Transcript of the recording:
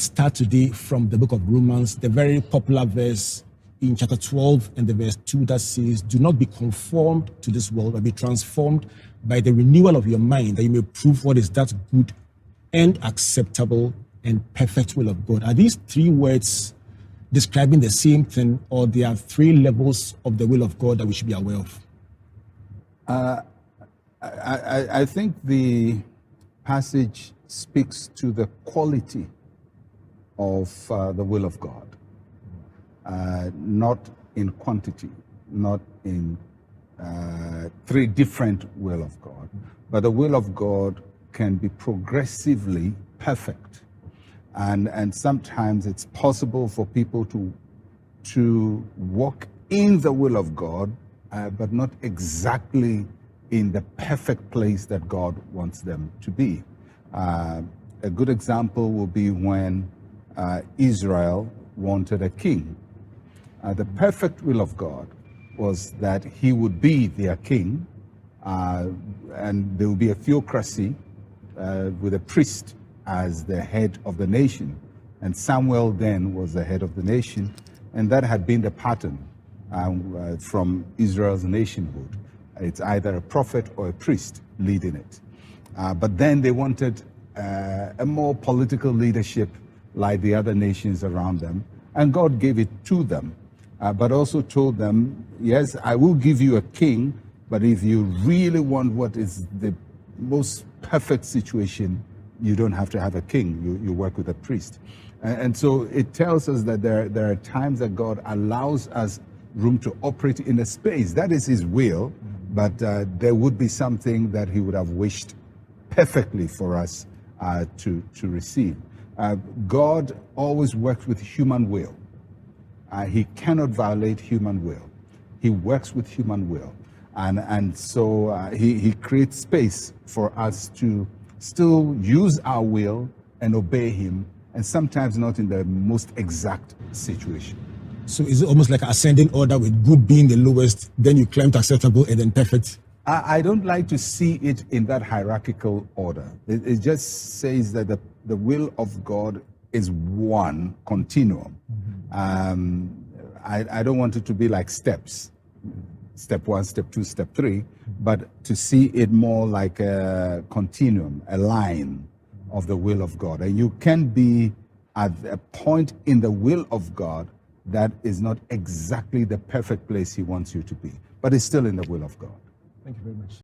start today from the book of Romans, the very popular verse in chapter 12 and the verse 2 that says, do not be conformed to this world, but be transformed by the renewal of your mind, that you may prove what is that good and acceptable and perfect will of God. Are these three words describing the same thing, or there are three levels of the will of God that we should be aware of? I think the passage speaks to the quality of the will of God, not in quantity, not in three different will of God, but the will of God can be progressively perfect. And sometimes it's possible for people to walk in the will of God, but not exactly in the perfect place that God wants them to be. A good example will be when Israel wanted a king. The perfect will of God was that he would be their king, and there would be a theocracy with a priest as the head of the nation. And Samuel then was the head of the nation, and that had been the pattern from Israel's nationhood. It's either a prophet or a priest leading it. But then they wanted a more political leadership like the other nations around them, and God gave it to them, but also told them, yes, I will give you a king, but if you really want what is the most perfect situation, you don't have to have a king, you work with a priest. And so it tells us that there are times that God allows us room to operate in a space. That is his will, but there would be something that he would have wished perfectly for us to receive. God always works with human will. He cannot violate human will. He works with human will. And so he creates space for us to still use our will and obey him, and sometimes not in the most exact situation. So is it almost like an ascending order, with good being the lowest, then you climb to acceptable and then perfect? I don't like to see it in that hierarchical order. It just says that the will of God is one continuum. I don't want it to be like steps. Step 1, step 2, step 3, but to see it more like a continuum, a line of the will of God. And you can be at a point in the will of God that is not exactly the perfect place he wants you to be, but it's still in the will of God. Thank you very much.